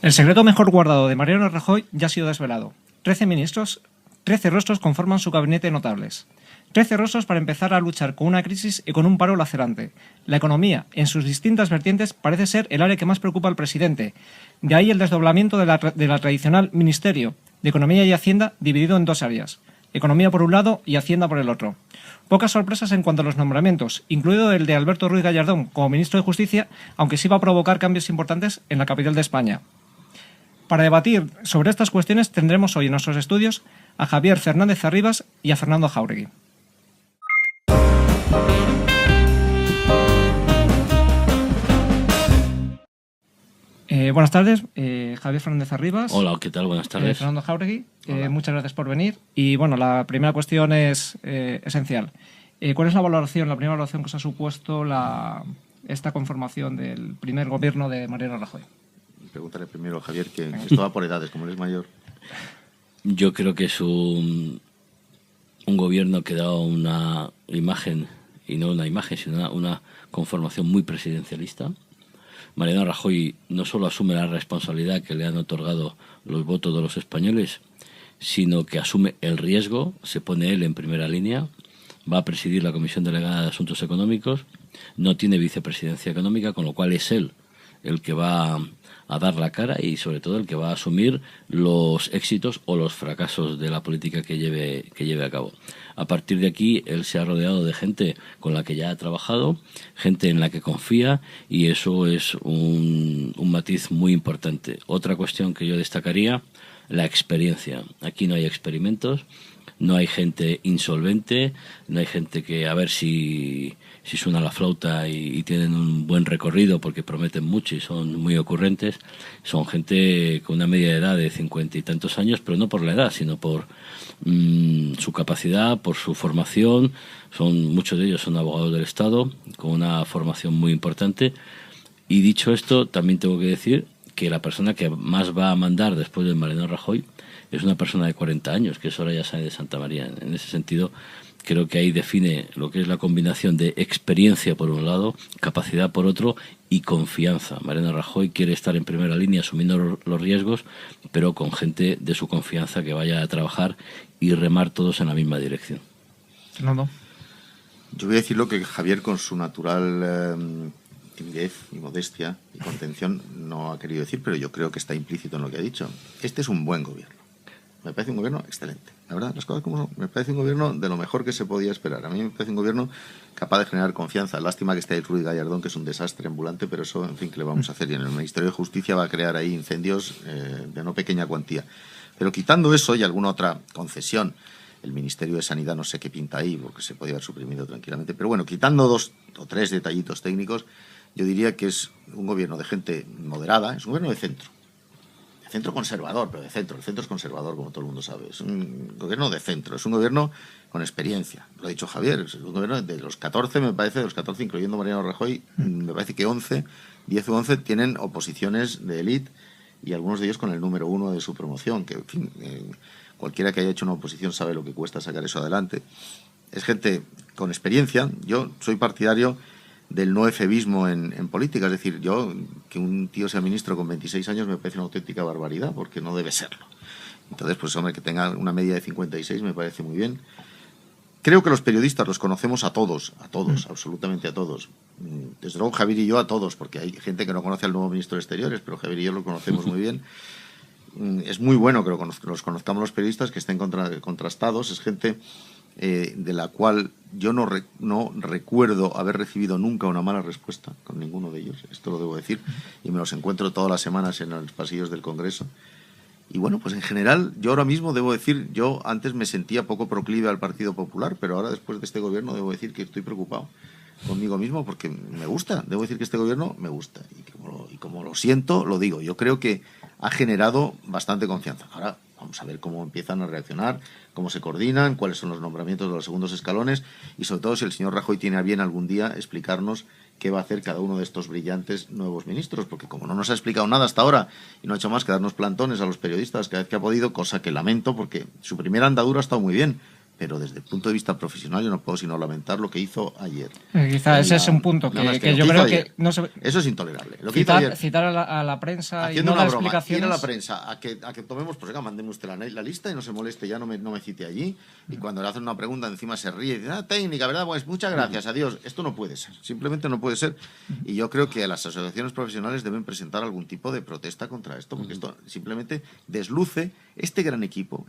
El secreto mejor guardado de Mariano Rajoy ya ha sido desvelado. 13 ministros, 13 rostros conforman su gabinete de notables. 13 rostros para empezar a luchar con una crisis y con un paro lacerante. La economía, en sus distintas vertientes, parece ser el área que más preocupa al presidente. De ahí el desdoblamiento de la tradicional Ministerio de Economía y Hacienda, dividido en dos áreas. Economía por un lado y Hacienda por el otro. Pocas sorpresas en cuanto a los nombramientos, incluido el de Alberto Ruiz Gallardón como ministro de Justicia, aunque sí va a provocar cambios importantes en la capital de España. Para debatir sobre estas cuestiones tendremos hoy en nuestros estudios a Javier Fernández Arribas y a Fernando Jáuregui. Buenas tardes, Javier Fernández Arribas. Hola, ¿qué tal? Buenas tardes. Fernando Jáuregui, muchas gracias por venir. Y bueno, la primera cuestión es esencial. ¿Cuál es la primera valoración que os ha supuesto esta conformación del primer gobierno de Mariano Rajoy? Pregúntale primero a Javier, que esto va por edades, como él es mayor. Yo creo que es un gobierno que da una imagen, y no una imagen, sino una conformación muy presidencialista. Mariano Rajoy no solo asume la responsabilidad que le han otorgado los votos de los españoles, sino que asume el riesgo, se pone él en primera línea, va a presidir la Comisión Delegada de Asuntos Económicos, no tiene vicepresidencia económica, con lo cual es él el que va a dar la cara y sobre todo el que va a asumir los éxitos o los fracasos de la política que lleve a cabo. A partir de aquí, él se ha rodeado de gente con la que ya ha trabajado, gente en la que confía, y eso es un matiz muy importante. Otra cuestión que yo destacaría, la experiencia. Aquí no hay experimentos, no hay gente insolvente, no hay gente que a ver si suena la flauta y tienen un buen recorrido porque prometen mucho y son muy ocurrentes. Son gente con una media de edad de 50 y tantos años, pero no por la edad, sino por su capacidad, por su formación. Muchos de ellos son abogados del Estado con una formación muy importante. Y dicho esto, también tengo que decir que la persona que más va a mandar después de Mariano Rajoy es una persona de 40 años, que es Soraya Sáenz de Santamaría. En ese sentido, creo que ahí define lo que es la combinación de experiencia por un lado, capacidad por otro y confianza. Mariano Rajoy quiere estar en primera línea asumiendo los riesgos, pero con gente de su confianza que vaya a trabajar y remar todos en la misma dirección. Fernando. Yo voy a decir lo que Javier, con su natural timidez y modestia y contención, no ha querido decir, pero yo creo que está implícito en lo que ha dicho. Este es un buen gobierno. Me parece un gobierno excelente. La verdad, las cosas como son. Me parece un gobierno de lo mejor que se podía esperar. A mí me parece un gobierno capaz de generar confianza. Lástima que esté ahí Ruiz Gallardón, que es un desastre ambulante, pero eso, en fin, ¿qué le vamos a hacer? Y en el Ministerio de Justicia va a crear ahí incendios de no pequeña cuantía. Pero quitando eso y alguna otra concesión, el Ministerio de Sanidad no sé qué pinta ahí, porque se podía haber suprimido tranquilamente. Pero bueno, quitando 2 o 3 detallitos técnicos, yo diría que es un gobierno de gente moderada, es un gobierno de centro. Centro conservador, pero de centro. El centro es conservador, como todo el mundo sabe. Es un gobierno de centro, es un gobierno con experiencia. Lo ha dicho Javier, es un gobierno de los 14, me parece, de los 14, incluyendo Mariano Rajoy, me parece que 10 o 11 tienen oposiciones de élite, y algunos de ellos con el número 1 de su promoción, que en fin, cualquiera que haya hecho una oposición sabe lo que cuesta sacar eso adelante. Es gente con experiencia. Yo soy partidario del no efebismo en política, es decir, que un tío sea ministro con 26 años me parece una auténtica barbaridad, porque no debe serlo. Entonces, pues hombre, que tenga una media de 56 me parece muy bien. Creo que los periodistas los conocemos a todos, absolutamente a todos. Desde luego Javier y yo a todos, porque hay gente que no conoce al nuevo ministro de Exteriores, pero Javier y yo lo conocemos muy bien. Es muy bueno que los conozcamos los periodistas, que estén contrastados. Es gente de la cual yo no recuerdo haber recibido nunca una mala respuesta con ninguno de ellos, esto lo debo decir, y me los encuentro todas las semanas en los pasillos del Congreso. Y bueno, pues en general, yo ahora mismo debo decir, yo antes me sentía poco proclive al Partido Popular, pero ahora después de este gobierno debo decir que estoy preocupado conmigo mismo, porque me gusta, debo decir que este gobierno me gusta, y como lo siento, lo digo. Yo creo que ha generado bastante confianza. Ahora vamos a ver cómo empiezan a reaccionar, cómo se coordinan, cuáles son los nombramientos de los segundos escalones, y sobre todo si el señor Rajoy tiene a bien algún día explicarnos qué va a hacer cada uno de estos brillantes nuevos ministros, porque como no nos ha explicado nada hasta ahora y no ha hecho más que darnos plantones a los periodistas cada vez que ha podido, cosa que lamento, porque su primera andadura ha estado muy bien, pero desde el punto de vista profesional yo no puedo sino lamentar lo que hizo ayer. Quizá ese es un punto que yo creo que no se... Eso es intolerable. Lo que hizo ayer, citar a la prensa haciendo y no dar una broma, explicaciones. ir a la prensa a que tomemos, pues venga, mándeme usted la lista y no se moleste, ya no me cite allí. Y cuando le hacen una pregunta encima se ríe y dice, técnica, ¿verdad? Pues muchas gracias, adiós. Esto no puede ser, simplemente no puede ser. Y yo creo que las asociaciones profesionales deben presentar algún tipo de protesta contra esto, porque esto simplemente desluce este gran equipo,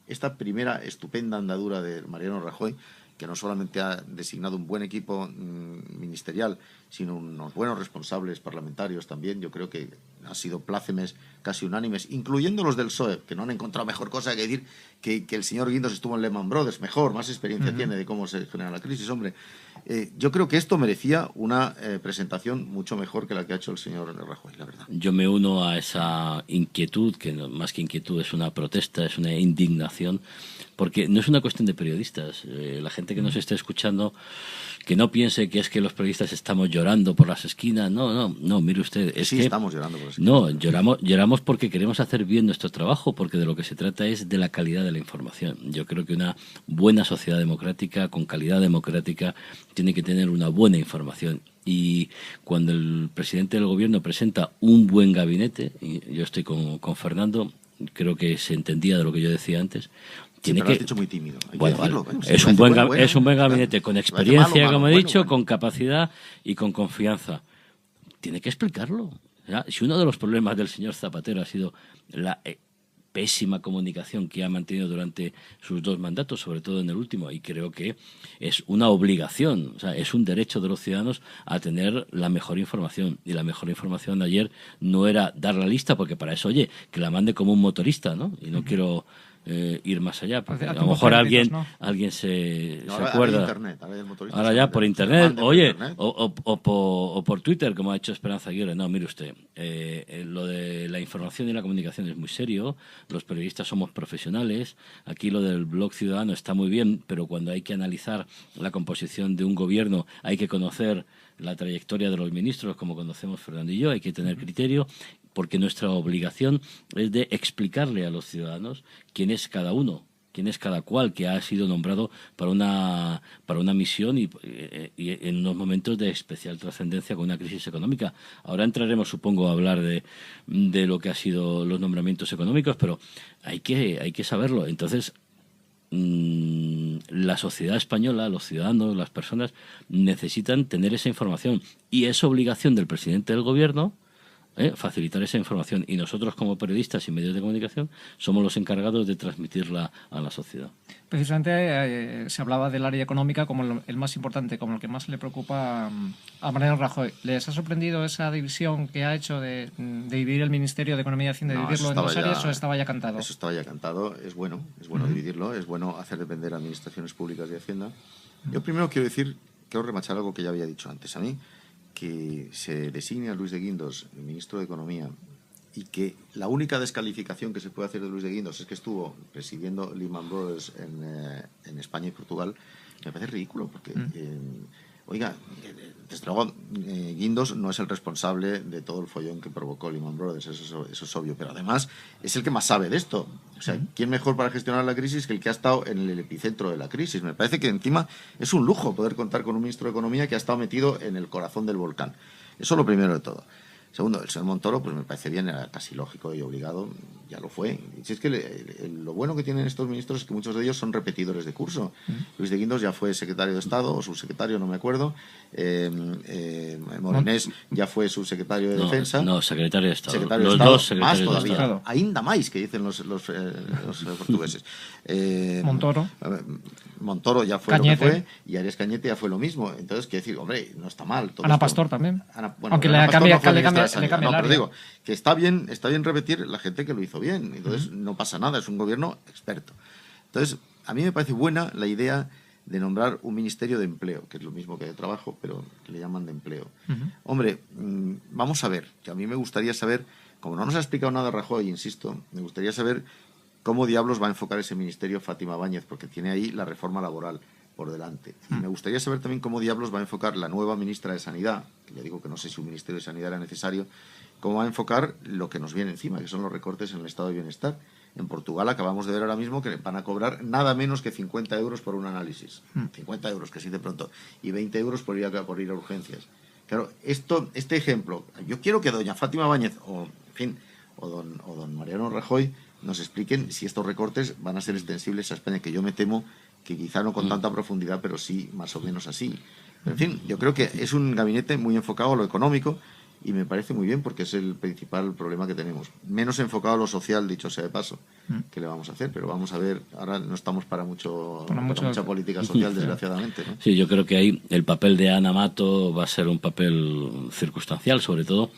esta primera estupenda andadura de Mariano Rajoy, que no solamente ha designado un buen equipo ministerial, sino unos buenos responsables parlamentarios también. Yo creo que han sido plácemes casi unánimes, incluyendo los del PSOE, que no han encontrado mejor cosa que decir que el señor Guindos estuvo en Lehman Brothers, más experiencia tiene de cómo se genera la crisis, hombre. Yo creo que esto merecía una presentación mucho mejor que la que ha hecho el señor Rajoy, la verdad. Yo me uno a esa inquietud, que más que inquietud es una protesta, es una indignación, porque no es una cuestión de periodistas. La gente que nos está escuchando, que no piense que es que los periodistas estamos llorando por las esquinas. No, mire usted. Sí, que estamos llorando por las esquinas. No, lloramos porque queremos hacer bien nuestro trabajo, porque de lo que se trata es de la calidad de la información. Yo creo que una buena sociedad democrática, con calidad democrática, tiene que tener una buena información. Y cuando el presidente del gobierno presenta un buen gabinete, y yo estoy con Fernando, creo que se entendía de lo que yo decía antes, tiene pero que... lo has dicho muy tímido. Bueno, es un buen gabinete, con experiencia, como he dicho, con capacidad y con confianza. Tiene que explicarlo. O sea, si uno de los problemas del señor Zapatero ha sido la pésima comunicación que ha mantenido durante sus 2 mandatos, sobre todo en el último, y creo que es una obligación, o sea, es un derecho de los ciudadanos a tener la mejor información. Y la mejor información de ayer no era dar la lista, porque para eso, oye, que la mande como un motorista, ¿no? Y no quiero ir más allá, porque a lo mejor alguien se acuerda. Ahora ya por internet, oye, o por Twitter, como ha hecho Esperanza Aguirre. No, mire usted, lo de la información y la comunicación es muy serio, los periodistas somos profesionales, aquí lo del blog ciudadano está muy bien, pero cuando hay que analizar la composición de un gobierno hay que conocer la trayectoria de los ministros, como conocemos Fernando y yo, hay que tener criterio, porque nuestra obligación es de explicarle a los ciudadanos quién es cada uno, quién es cada cual que ha sido nombrado para una misión y en unos momentos de especial trascendencia con una crisis económica. Ahora entraremos, supongo, a hablar de lo que ha sido los nombramientos económicos, pero hay que saberlo. Entonces, la sociedad española, los ciudadanos, las personas necesitan tener esa información y es obligación del presidente del gobierno facilitar esa información, y nosotros como periodistas y medios de comunicación somos los encargados de transmitirla a la sociedad. Precisamente se hablaba del área económica como el más importante, como el que más le preocupa a Mariano Rajoy. ¿Les ha sorprendido esa división que ha hecho de dividir el Ministerio de Economía y Hacienda, de dividirlo en 2 áreas, o estaba ya cantado? Eso estaba ya cantado, es bueno dividirlo, es bueno hacer depender administraciones públicas de Hacienda. Yo primero quiero remachar algo que ya había dicho antes. A mí, que se designe a Luis de Guindos ministro de Economía y que la única descalificación que se puede hacer de Luis de Guindos es que estuvo presidiendo Lehman Brothers en España y Portugal, me parece ridículo, porque oiga, desde luego Guindos no es el responsable de todo el follón que provocó Lehman Brothers, eso es obvio, pero además es el que más sabe de esto. O sea, ¿quién mejor para gestionar la crisis que el que ha estado en el epicentro de la crisis? Me parece que encima es un lujo poder contar con un ministro de Economía que ha estado metido en el corazón del volcán. Eso es lo primero de todo. Segundo, el señor Montoro, pues me parece bien, era casi lógico y obligado, ya lo fue. Y si es que lo bueno que tienen estos ministros es que muchos de ellos son repetidores de curso. Luis de Guindos ya fue secretario de Estado, o subsecretario, no me acuerdo. Morenés ya fue subsecretario de Defensa. No, secretario de Estado. Secretario los de Estado, dos secretarios más todavía, de Estado. Ainda más, que dicen los portugueses. Montoro ya fue Cañete. lo que fue, y Arias Cañete ya fue lo mismo. Entonces, quiero decir, hombre, no está mal. Ana Pastor también. Aunque le cambia el área. Pero digo, que está bien repetir la gente que lo hizo bien. Entonces, no pasa nada, es un gobierno experto. Entonces, a mí me parece buena la idea de nombrar un ministerio de empleo, que es lo mismo que de trabajo, pero que le llaman de empleo. Hombre, vamos a ver, que a mí me gustaría saber, como no nos ha explicado nada Rajoy, insisto, me gustaría saber cómo diablos va a enfocar ese ministerio Fátima Báñez, porque tiene ahí la reforma laboral por delante. Y me gustaría saber también cómo diablos va a enfocar la nueva ministra de Sanidad, que ya digo que no sé si un ministerio de Sanidad era necesario, cómo va a enfocar lo que nos viene encima, que son los recortes en el estado de bienestar. En Portugal acabamos de ver ahora mismo que van a cobrar nada menos que 50 euros por un análisis. 50 euros, que sí de pronto. Y 20 euros por ir a urgencias. Claro, este ejemplo, yo quiero que doña Fátima Báñez o don Mariano Rajoy nos expliquen si estos recortes van a ser extensibles a España, que yo me temo que quizá no con tanta profundidad, pero sí más o menos así. Pero, en fin, yo creo que es un gabinete muy enfocado a lo económico y me parece muy bien porque es el principal problema que tenemos. Menos enfocado a lo social, dicho sea de paso, que le vamos a hacer, pero vamos a ver, ahora no estamos para mucha política social, desgraciadamente, ¿no? Sí, yo creo que ahí el papel de Ana Mato va a ser un papel circunstancial, sobre todo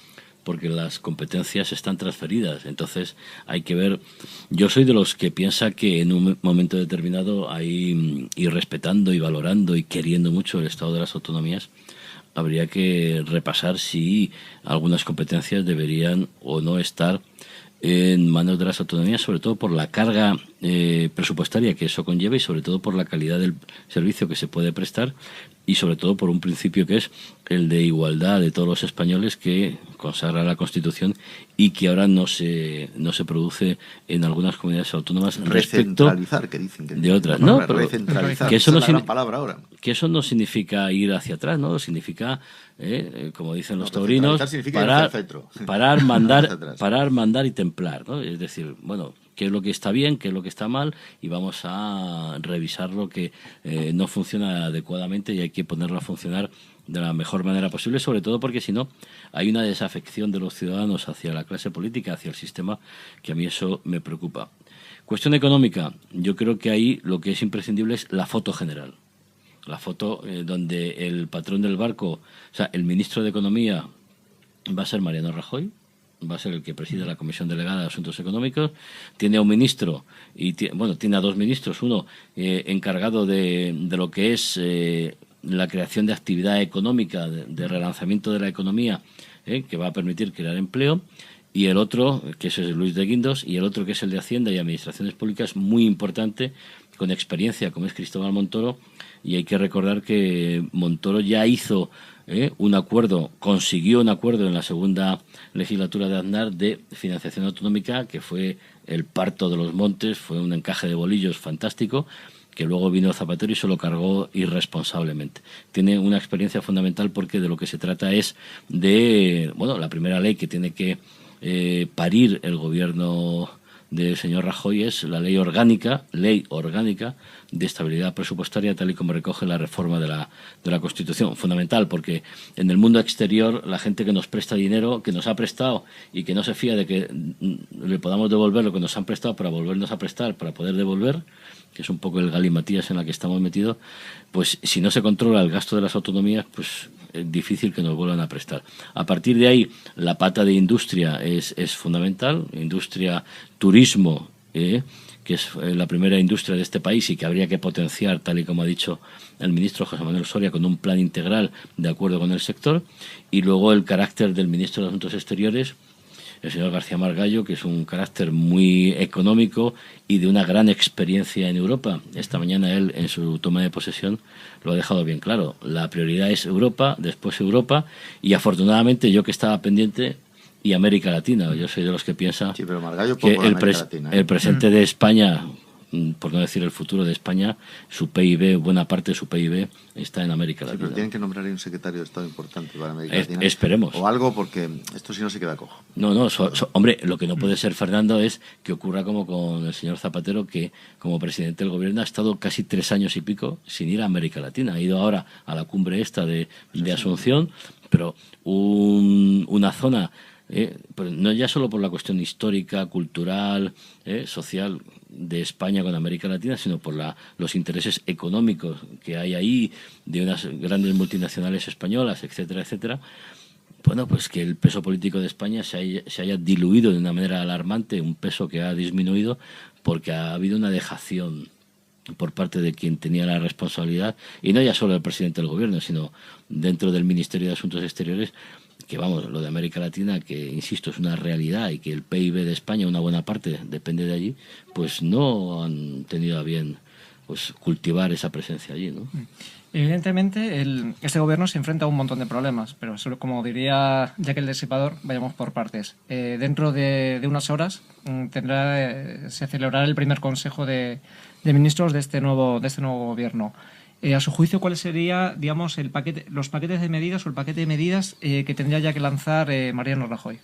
porque las competencias están transferidas. Entonces hay que ver. Yo soy de los que piensa que en un momento determinado hay, y respetando y valorando y queriendo mucho el estado de las autonomías, habría que repasar si algunas competencias deberían o no estar en manos de las autonomías, sobre todo por la carga presupuestaria que eso conlleva y sobre todo por la calidad del servicio que se puede prestar y sobre todo por un principio que es el de igualdad de todos los españoles que consagra la Constitución y que ahora no se produce en algunas comunidades autónomas respecto que dicen que de otras. No, pero recentralizar, que eso no es la gran palabra ahora. Que eso no significa ir hacia atrás, ¿no? Significa, como dicen los taurinos, parar, mandar y templar, ¿no? Es decir, bueno, qué es lo que está bien, qué es lo que está mal y vamos a revisar lo que no funciona adecuadamente y hay que ponerlo a funcionar de la mejor manera posible, sobre todo porque si no hay una desafección de los ciudadanos hacia la clase política, hacia el sistema, que a mí eso me preocupa. Cuestión económica, yo creo que ahí lo que es imprescindible es la foto general. La foto donde el patrón del barco, o sea, el ministro de Economía va a ser Mariano Rajoy, va a ser el que preside la Comisión Delegada de Asuntos Económicos, tiene a un ministro, tiene a dos ministros, uno encargado de lo que es la creación de actividad económica, de relanzamiento de la economía, que va a permitir crear empleo, y el otro, que es Luis de Guindos, y el otro que es el de Hacienda y Administraciones Públicas, muy importante, con experiencia, como es Cristóbal Montoro, y hay que recordar que Montoro ya hizo consiguió un acuerdo en la segunda legislatura de Aznar de financiación autonómica, que fue el parto de los montes, fue un encaje de bolillos fantástico, que luego vino Zapatero y se lo cargó irresponsablemente. Tiene una experiencia fundamental porque de lo que se trata es de, la primera ley que tiene que parir el gobierno del señor Rajoy es la ley orgánica de estabilidad presupuestaria, tal y como recoge la reforma de la Constitución. Fundamental, porque en el mundo exterior la gente que nos presta dinero, que nos ha prestado y que no se fía de que le podamos devolver lo que nos han prestado para volvernos a prestar, para poder devolver, que es un poco el galimatías en la que estamos metidos, pues si no se controla el gasto de las autonomías, pues es difícil que nos vuelvan a prestar. A partir de ahí, la pata de industria es fundamental, industria, turismo, que es la primera industria de este país y que habría que potenciar, tal y como ha dicho el ministro José Manuel Soria, con un plan integral de acuerdo con el sector, y luego el carácter del ministro de Asuntos Exteriores, el señor García Margallo, que es un carácter muy económico y de una gran experiencia en Europa. Esta mañana él, en su toma de posesión, lo ha dejado bien claro. La prioridad es Europa, después Europa, y afortunadamente yo que estaba pendiente, y América Latina. Yo soy de los que piensan sí, pero Margallo que Latina, el presente de España, por no decir el futuro de España, su PIB, buena parte de su PIB está en América Latina. Pero tienen que nombrar un secretario de Estado importante para América Latina. Esperemos. O algo, porque esto sí no se queda cojo. No, hombre, lo que no puede ser, Fernando, es que ocurra como con el señor Zapatero, que como presidente del gobierno ha estado casi 3 años y pico sin ir a América Latina. Ha ido ahora a la cumbre esta de Asunción, pero una zona... pues no ya solo por la cuestión histórica, cultural, social de España con América Latina, sino por los intereses económicos que hay ahí de unas grandes multinacionales españolas, etcétera, etcétera. Bueno, pues que el peso político de España se haya diluido de una manera alarmante, un peso que ha disminuido porque ha habido una dejación por parte de quien tenía la responsabilidad, y no ya solo el presidente del gobierno, sino dentro del Ministerio de Asuntos Exteriores, que lo de América Latina, que insisto es una realidad y que el PIB de España, una buena parte, depende de allí, pues no han tenido a bien pues cultivar esa presencia allí, ¿no? Evidentemente, este gobierno se enfrenta a un montón de problemas, pero solo, como diría Jack el Destripador, vayamos por partes. Dentro de unas horas se celebrará el primer consejo de ministros de este nuevo gobierno. A su juicio, ¿cuál sería, digamos, los paquetes de medidas o el paquete de medidas que tendría ya que lanzar Mariano Rajoy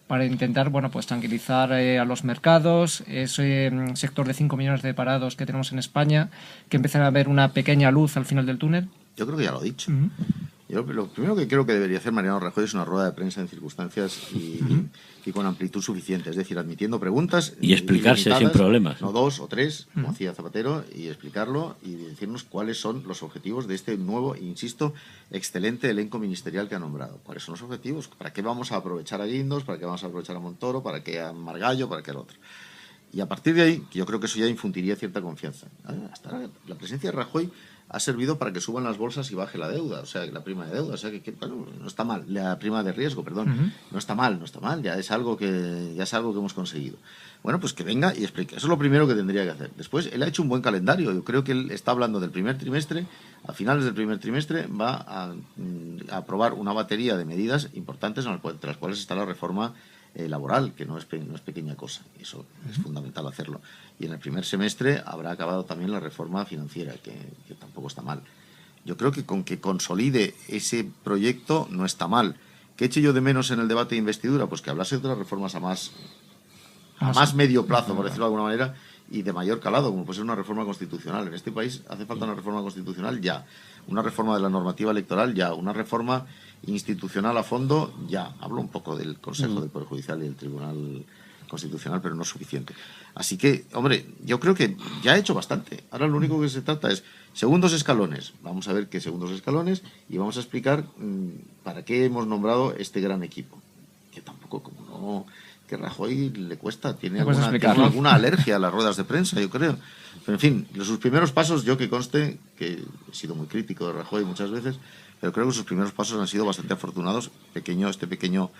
para intentar, bueno, pues tranquilizar a los mercados, ese sector de 5 millones de parados que tenemos en España, que empiezan a ver una pequeña luz al final del túnel? Yo creo que ya lo he dicho. Yo lo primero que creo que debería hacer Mariano Rajoy es una rueda de prensa en circunstancias y con amplitud suficiente, es decir, admitiendo preguntas y explicarse sin problemas. No 2 o 3, como hacía Zapatero, y explicarlo y decirnos cuáles son los objetivos de este nuevo, insisto, excelente elenco ministerial que ha nombrado. ¿Cuáles son los objetivos? ¿Para qué vamos a aprovechar a Guindos? ¿Para qué vamos a aprovechar a Montoro? ¿Para qué a Margallo? ¿Para qué al otro? Y a partir de ahí, yo creo que eso ya infundiría cierta confianza. Hasta ahora, la presencia de Rajoy ha servido para que suban las bolsas y baje la deuda, o sea, la prima de deuda, o sea, que bueno, no está mal, la prima de riesgo, perdón, no está mal, ya es algo que hemos conseguido. Bueno, pues que venga y explique, eso es lo primero que tendría que hacer. Después, él ha hecho un buen calendario, yo creo que él está hablando del primer trimestre, a finales del primer trimestre va a aprobar una batería de medidas importantes entre las cuales está la reforma laboral, que no es pequeña cosa, eso es fundamental hacerlo. Y en el primer semestre habrá acabado también la reforma financiera, que tampoco está mal. Yo creo que con que consolide ese proyecto no está mal. ¿Qué eche yo de menos en el debate de investidura? Pues que hablase de otras reformas a más medio plazo, por decirlo de alguna manera, y de mayor calado, como puede ser una reforma constitucional. En este país hace falta una reforma constitucional ya, una reforma de la normativa electoral ya, una reforma institucional a fondo ya. Hablo un poco del Consejo del Poder Judicial y del Tribunal Constitucional, pero no es suficiente. Así que, hombre, yo creo que ya ha hecho bastante. Ahora lo único que se trata es segundos escalones. Vamos a ver qué segundos escalones y vamos a explicar para qué hemos nombrado este gran equipo. Que tampoco, como no, que Rajoy le cuesta, tiene alguna alergia a las ruedas de prensa, yo creo. Pero, en fin, sus primeros pasos, yo que conste, que he sido muy crítico de Rajoy muchas veces, pero creo que sus primeros pasos han sido bastante afortunados, este pequeño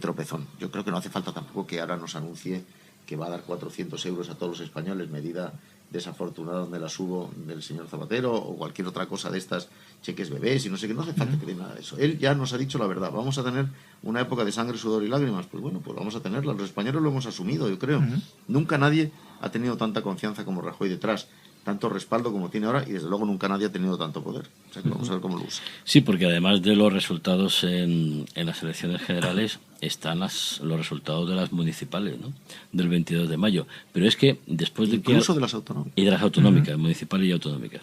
tropezón. Yo creo que no hace falta tampoco que ahora nos anuncie que va a dar 400 euros a todos los españoles, medida desafortunada donde la subo del señor Zapatero o cualquier otra cosa de estas, cheques bebés y no sé qué, no hace falta que dé nada de eso. Él ya nos ha dicho la verdad, vamos a tener una época de sangre, sudor y lágrimas, pues bueno, pues vamos a tenerla, los españoles lo hemos asumido, yo creo. Nunca nadie ha tenido tanta confianza como Rajoy detrás, tanto respaldo como tiene ahora y desde luego nunca nadie ha tenido tanto poder. O sea que vamos a ver cómo lo usa. Sí, porque además de los resultados en las elecciones generales están los resultados de las municipales, ¿no? Del 22 de mayo. Pero es que después de que... Incluso de las autonómicas. Y de las autonómicas, municipales y autonómicas.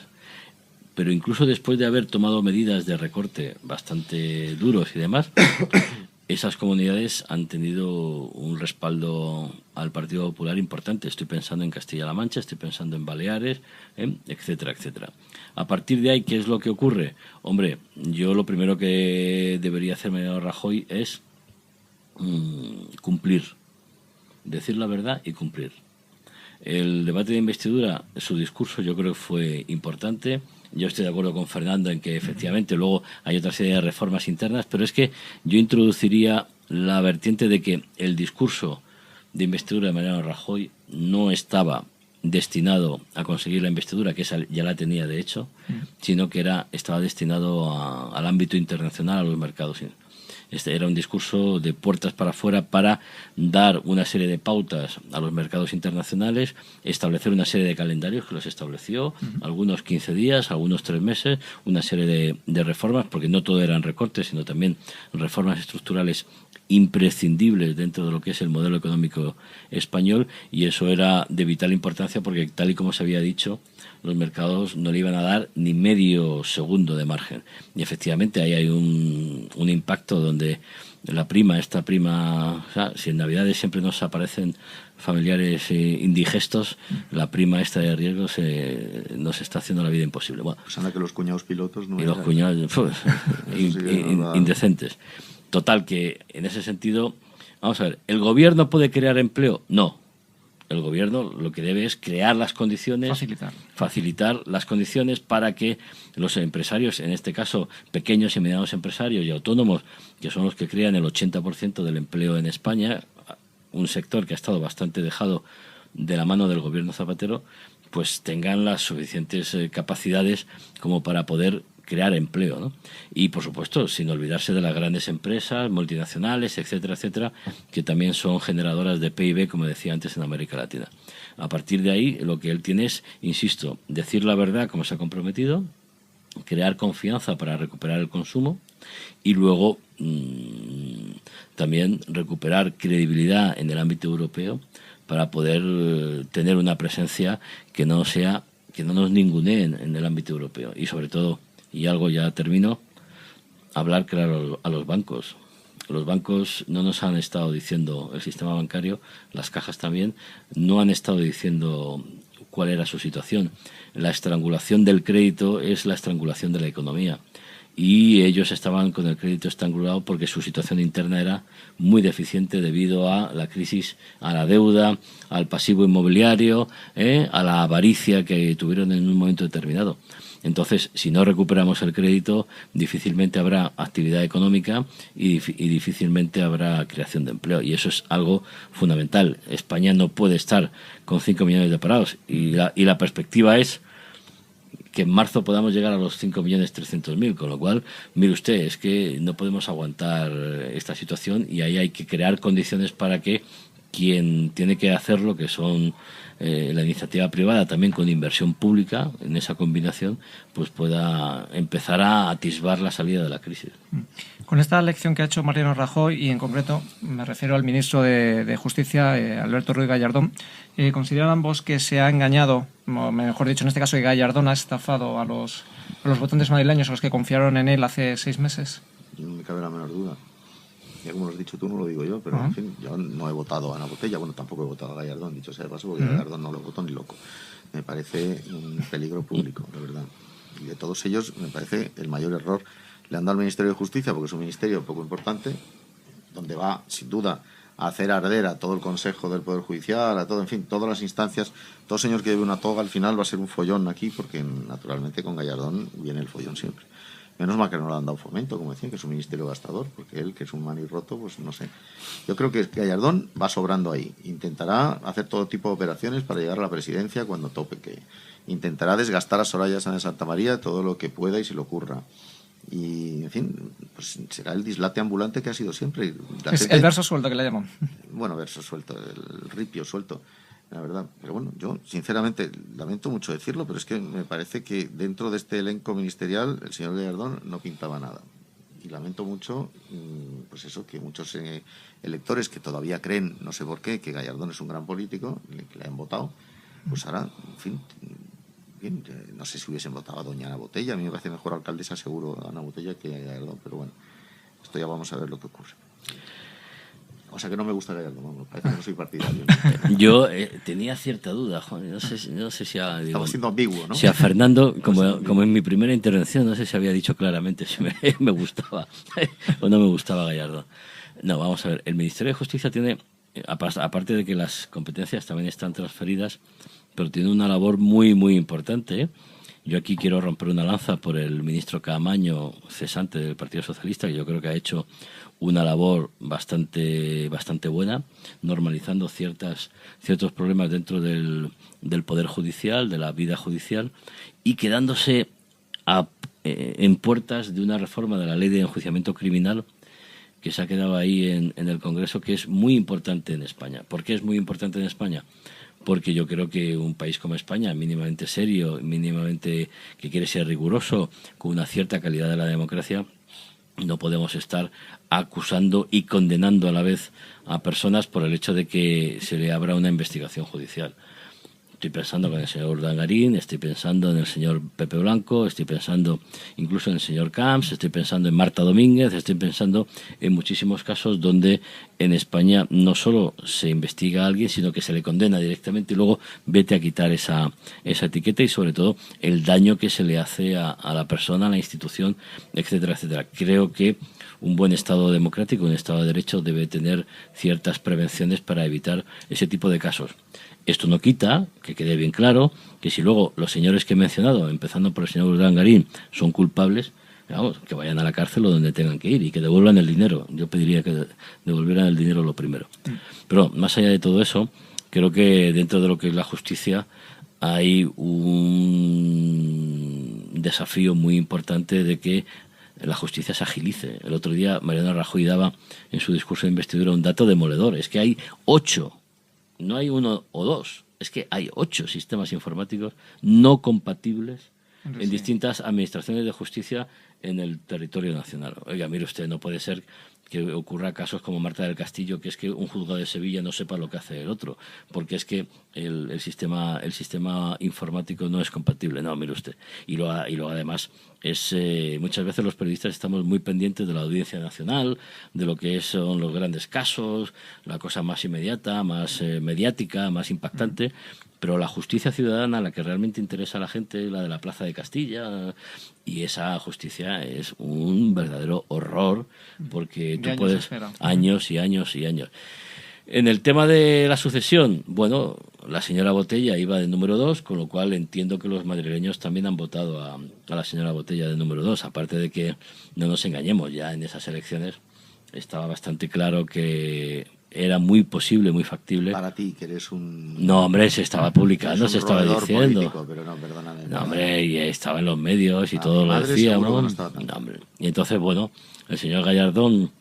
Pero incluso después de haber tomado medidas de recorte bastante duros y demás, esas comunidades han tenido un respaldo al Partido Popular importante. Estoy pensando en Castilla-La Mancha, estoy pensando en Baleares, etcétera, etcétera. A partir de ahí, ¿qué es lo que ocurre? Hombre, yo lo primero que debería hacer Mariano Rajoy es cumplir, decir la verdad y cumplir. El debate de investidura, su discurso yo creo que fue importante. Yo estoy de acuerdo con Fernando en que efectivamente luego hay otra serie de reformas internas, pero es que yo introduciría la vertiente de que el discurso de investidura de Mariano Rajoy no estaba destinado a conseguir la investidura, que esa ya la tenía de hecho, sino que estaba destinado al ámbito internacional, a los mercados. Este era un discurso de puertas para afuera para dar una serie de pautas a los mercados internacionales, establecer una serie de calendarios que los estableció, algunos 15 días, algunos 3 meses, una serie de reformas, porque no todo eran recortes, sino también reformas estructurales imprescindibles dentro de lo que es el modelo económico español, y eso era de vital importancia porque, tal y como se había dicho, los mercados no le iban a dar ni medio segundo de margen. Y efectivamente ahí hay un impacto donde esta prima, o sea, si en Navidades siempre nos aparecen familiares indigestos, la prima esta de riesgos nos está haciendo la vida imposible. Bueno, pues anda que los cuñados pilotos no... Y los cuñados indecentes. Total, que en ese sentido, vamos a ver, ¿el gobierno puede crear empleo? No. El gobierno lo que debe es crear las condiciones, facilitar las condiciones para que los empresarios, en este caso pequeños y medianos empresarios y autónomos, que son los que crean el 80% del empleo en España, un sector que ha estado bastante dejado de la mano del gobierno Zapatero, pues tengan las suficientes capacidades como para poder crear empleo, ¿no? Y, por supuesto, sin olvidarse de las grandes empresas, multinacionales, etcétera, etcétera, que también son generadoras de PIB, como decía antes, en América Latina. A partir de ahí, lo que él tiene es, insisto, decir la verdad como se ha comprometido, crear confianza para recuperar el consumo y luego también recuperar credibilidad en el ámbito europeo para poder tener una presencia que no nos ninguneen en el ámbito europeo. Y sobre todo, y algo ya termino, hablar claro a los bancos. Los bancos no nos han estado diciendo, el sistema bancario, las cajas también, no han estado diciendo cuál era su situación. La estrangulación del crédito es la estrangulación de la economía. Y ellos estaban con el crédito estrangulado porque su situación interna era muy deficiente debido a la crisis, a la deuda, al pasivo inmobiliario, a la avaricia que tuvieron en un momento determinado. Entonces, si no recuperamos el crédito, difícilmente habrá actividad económica y difícilmente habrá creación de empleo. Y eso es algo fundamental. España no puede estar con 5 millones de parados. Y la perspectiva es que en marzo podamos llegar a los 5.300.000, con lo cual, mire usted, es que no podemos aguantar esta situación y ahí hay que crear condiciones para que quien tiene que hacerlo, que son la iniciativa privada, también con inversión pública, en esa combinación, pues pueda empezar a atisbar la salida de la crisis. Con esta lección que ha hecho Mariano Rajoy, y en concreto me refiero al ministro de Justicia, Alberto Ruiz Gallardón, ¿consideran ambos que se ha engañado, o mejor dicho, en este caso que Gallardón ha estafado a los votantes madrileños, a los que confiaron en él hace 6 meses? No me cabe la menor duda. Ya como lo has dicho tú, no lo digo yo, pero en fin, yo no he votado a Ana Botella, bueno, tampoco he votado a Gallardón, dicho sea de paso, porque Gallardón no lo votó ni loco. Me parece un peligro público, la verdad. Y de todos ellos, me parece el mayor error. Le han dado al Ministerio de Justicia, porque es un ministerio poco importante, donde va, sin duda, a hacer arder a todo el Consejo del Poder Judicial, a todo, en fin, todas las instancias. Todo señor que lleve una toga al final va a ser un follón aquí, porque naturalmente con Gallardón viene el follón siempre. Menos mal que no le han dado Fomento, como decían, que es un ministerio gastador, porque él, que es un manirroto, pues no sé. Yo creo que Gallardón va sobrando ahí. Intentará hacer todo tipo de operaciones para llegar a la presidencia cuando tope, que intentará desgastar a Soraya Sáenz de Santa María todo lo que pueda y se le ocurra. Y, en fin, pues será el dislate ambulante que ha sido siempre. El verso suelto que le llaman. Bueno, verso suelto, el ripio suelto. La verdad, pero bueno, yo sinceramente lamento mucho decirlo, pero es que me parece que dentro de este elenco ministerial el señor Gallardón no pintaba nada. Y lamento mucho, pues eso, que muchos electores que todavía creen, no sé por qué, que Gallardón es un gran político, que le han votado, pues ahora, en fin, bien, no sé si hubiesen votado a doña Ana Botella. A mí me parece mejor alcaldesa seguro a Ana Botella que a Gallardón, pero bueno, esto ya vamos a ver lo que ocurre. O sea que no me gusta Gallardón, vamos, parece que no soy partidario, ¿no? Yo tenía cierta duda, Juan, no sé si estaba siendo ambiguo, ¿no? Si a Fernando, como en mi primera intervención, no sé si había dicho claramente si me gustaba o no me gustaba Gallardón. No, vamos a ver, el Ministerio de Justicia tiene, aparte de que las competencias también están transferidas, pero tiene una labor muy, muy importante, ¿eh? Yo aquí quiero romper una lanza por el ministro Caamaño, cesante del Partido Socialista, que yo creo que ha hecho una labor bastante buena, normalizando ciertos problemas dentro del Poder Judicial, de la vida judicial, y quedándose en puertas de una reforma de la Ley de Enjuiciamiento Criminal que se ha quedado ahí en el Congreso, que es muy importante en España. ¿Por qué es muy importante en España? Porque yo creo que un país como España, mínimamente serio, mínimamente que quiere ser riguroso, con una cierta calidad de la democracia, no podemos estar acusando y condenando a la vez a personas por el hecho de que se le abra una investigación judicial. Estoy pensando en el señor Urdangarín, estoy pensando en el señor Pepe Blanco, estoy pensando incluso en el señor Camps, estoy pensando en Marta Domínguez, estoy pensando en muchísimos casos donde en España no solo se investiga a alguien, sino que se le condena directamente y luego vete a quitar esa etiqueta y sobre todo el daño que se le hace a la persona, a la institución, etcétera, etcétera. Creo que un buen Estado democrático, un Estado de Derecho debe tener ciertas prevenciones para evitar ese tipo de casos. Esto no quita, que quede bien claro, que si luego los señores que he mencionado, empezando por el señor Urdangarín, son culpables, vamos, que vayan a la cárcel o donde tengan que ir y que devuelvan el dinero. Yo pediría que devolvieran el dinero lo primero. Pero más allá de todo eso, creo que dentro de lo que es la justicia hay un desafío muy importante de que la justicia se agilice. El otro día Mariano Rajoy daba en su discurso de investidura un dato demoledor. Es que hay 8, no hay 1 o 2, es que hay 8 sistemas informáticos no compatibles en distintas administraciones de justicia en el territorio nacional. Oiga, mire usted, no puede ser que ocurra casos como Marta del Castillo, que es que un juzgado de Sevilla no sepa lo que hace el otro, porque es que el sistema informático no es compatible. No, mire usted. Y luego además es muchas veces los periodistas estamos muy pendientes de la audiencia nacional, de lo que son los grandes casos, la cosa más inmediata, más mediática, más impactante. Pero la justicia ciudadana, la que realmente interesa a la gente, es la de la Plaza de Castilla, y esa justicia es un verdadero horror, porque tú puedes años y años y años. En el tema de la sucesión, bueno, la señora Botella iba de número 2, con lo cual entiendo que los madrileños también han votado a la señora Botella de número 2, aparte de que, no nos engañemos, ya en esas elecciones estaba bastante claro que era muy posible, muy factible. Para ti, que eres un... No, hombre, se estaba publicando, se estaba diciendo. Político, pero no, perdóname. No, hombre, y estaba en los medios y todo lo decíamos. No, hombre. Y entonces, bueno, el señor Gallardón,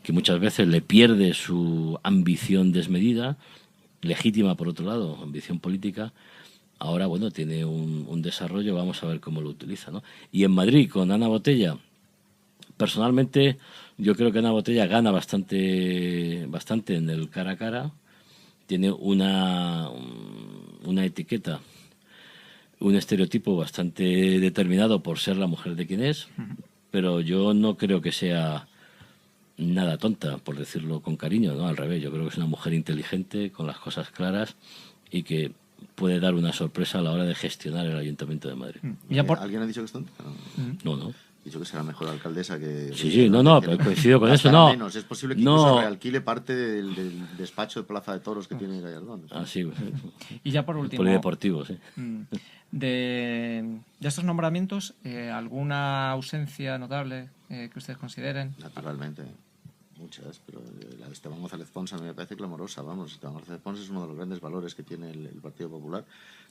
que muchas veces le pierde su ambición desmedida, legítima por otro lado, ambición política, ahora, bueno, tiene un desarrollo, vamos a ver cómo lo utiliza, ¿no? Y en Madrid, con Ana Botella, personalmente, yo creo que Ana Botella gana bastante en el cara a cara. Tiene una etiqueta, un estereotipo bastante determinado por ser la mujer de quien es, pero yo no creo que sea nada tonta, por decirlo con cariño, ¿no? Al revés, yo creo que es una mujer inteligente, con las cosas claras y que puede dar una sorpresa a la hora de gestionar el Ayuntamiento de Madrid. ¿Alguien ha dicho que es tonta? No. Ha dicho que será mejor alcaldesa que... Sí, no, pero coincido con eso, no. Menos. Es posible que incluso realquile parte del despacho de Plaza de Toros que tiene Gallardón. Ah, sí. Y ya por último... Polideportivo, sí. De estos nombramientos, ¿alguna ausencia notable que ustedes consideren? Naturalmente, muchas, pero la de Esteban González Pons a mí me parece clamorosa. Vamos, Esteban González Pons es uno de los grandes valores que tiene el Partido Popular.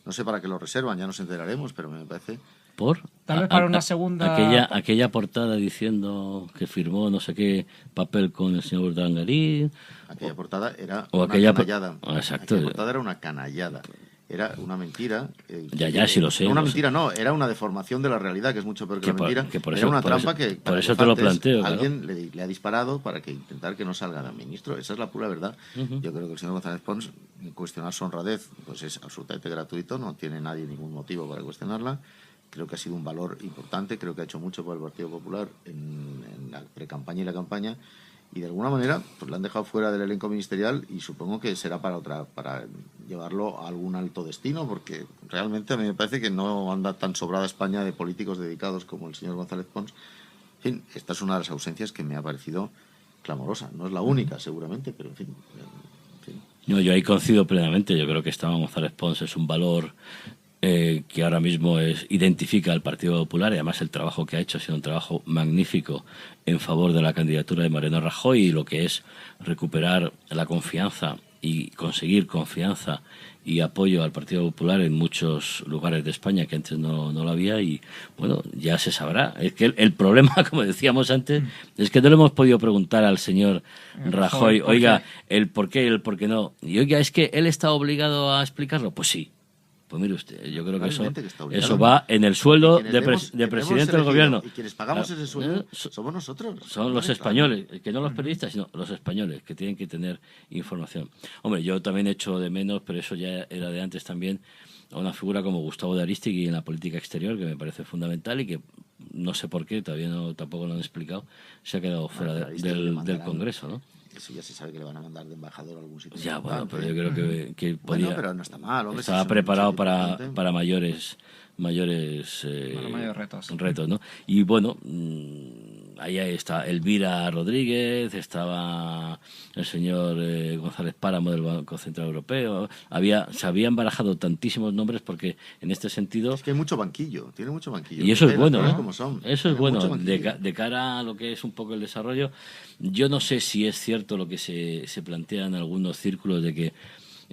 No sé para qué lo reservan, ya nos enteraremos, pero me parece... ¿Por? Tal vez para una segunda... Aquella portada diciendo que firmó no sé qué papel con el señor Urdangarín. Aquella portada era una canallada. Exacto. Aquella portada era una canallada. Era una mentira. Ya, sí lo sé. Una mentira, no, era una deformación de la realidad, que es mucho peor que la mentira. Era una trampa que... Por eso te lo planteo. Alguien le ha disparado para que intentar que no salga de ministro. Esa es la pura verdad. Yo creo que el señor González Pons, cuestionar su honradez, pues es absolutamente gratuito, no tiene nadie ningún motivo para cuestionarla. Creo que ha sido un valor importante, creo que ha hecho mucho por el Partido Popular en la pre-campaña y la campaña, y de alguna manera pues le han dejado fuera del elenco ministerial, y supongo que será para llevarlo a algún alto destino, porque realmente a mí me parece que no anda tan sobrada España de políticos dedicados como el señor González Pons. En fin, esta es una de las ausencias que me ha parecido clamorosa. No es la única, seguramente, pero en fin. No, yo ahí coincido plenamente. Yo creo que Esteban González Pons es un valor que ahora mismo identifica al Partido Popular, y además el trabajo que ha hecho ha sido un trabajo magnífico en favor de la candidatura de Mariano Rajoy, y lo que es recuperar la confianza y conseguir confianza y apoyo al Partido Popular en muchos lugares de España que antes no lo había, y bueno, ya se sabrá. Es que el problema, como decíamos antes, es que no le hemos podido preguntar al señor Rajoy, oiga, el por qué y el por qué no. Y oiga, ¿es que él está obligado a explicarlo? Pues sí. Pues mire usted, yo creo que eso va en el sueldo de presidente del gobierno. Y quienes pagamos ese sueldo somos nosotros. Son los españoles, que no los periodistas, sino los españoles, que tienen que tener información. Hombre, yo también echo de menos, pero eso ya era de antes también, a una figura como Gustavo de Arístegui en la política exterior, que me parece fundamental y que no sé por qué, tampoco lo han explicado, se ha quedado fuera del Congreso, ¿no? Eso ya se sabe que le van a mandar de embajador a algún sitio. Ya, bueno, pero yo creo que podía... Bueno, pero no está mal, hombre. Estaba preparado para mayores retos, ¿no? Y bueno, ahí está Elvira Rodríguez, estaba el señor González Páramo del Banco Central Europeo. Se habían barajado tantísimos nombres, porque en este sentido... Es que hay mucho banquillo, tiene mucho banquillo. Y eso es bueno, ¿no? Como son. Eso es bueno, de cara a lo que es un poco el desarrollo. Yo no sé si es cierto lo que se plantea en algunos círculos de que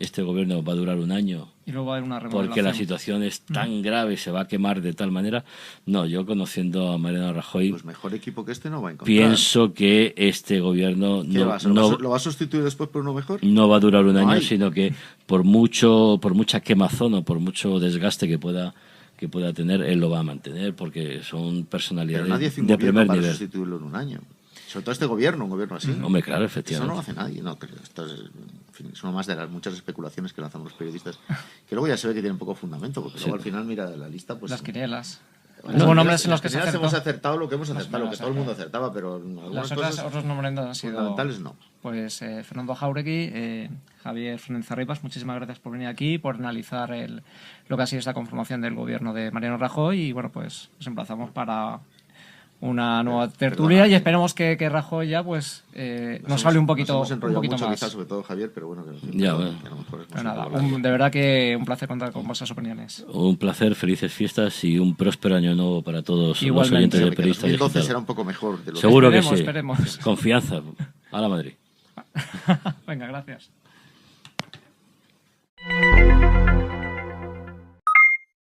este gobierno va a durar un año Y luego va a haber una remodelación. porque la situación es tan grave, se va a quemar de tal manera. No, yo conociendo a Mariano Rajoy, Pues mejor equipo que este no va a encontrar. pienso que este gobierno ¿Qué va a ser? no ¿Lo va a sustituir después por uno mejor? no va a durar un año, Ay. sino que por mucha quemazón o por mucho desgaste que pueda tener, él lo va a mantener porque son Pero personalidades nadie hace un de gobierno primer para nivel. sustituirlo en un año. Sobre todo este gobierno, un gobierno así. Hombre, claro, Eso no efectivamente. lo hace nadie. No, creo. Esto es, en fin, es una más de las muchas especulaciones que lanzamos los periodistas, que luego ya se ve que tienen poco fundamento, porque luego al final, mira, la lista, pues... Las quinielas. Bueno, Hubo nombres en los que se las acertó. hemos acertado lo que hemos acertado, lo que primeras, todo el mundo acertaba, pero algunas Las otras, cosas otros nombres han sido fundamentales no. pues Fernando Jáuregui, Javier Fernández Arribas, muchísimas gracias por venir aquí, por analizar lo que ha sido esta conformación del gobierno de Mariano Rajoy y bueno, pues nos emplazamos para una nueva tertulia y esperemos que Rajoy ya pues nos hable un poquito, Nos hemos enrollado mucho, más. quizás, sobre todo Javier, pero bueno, que, en fin, Ya, que bueno. a lo mejor es Pero más nada, favorable. de verdad que un placer contar con vuestras opiniones. Un placer, felices fiestas y un próspero año nuevo para todos Igualmente. los oyentes de Que Periodista 2012 Digital. será un poco mejor de lo que Seguro que sí. Esperemos. Confianza. A la Madrid. Venga, gracias.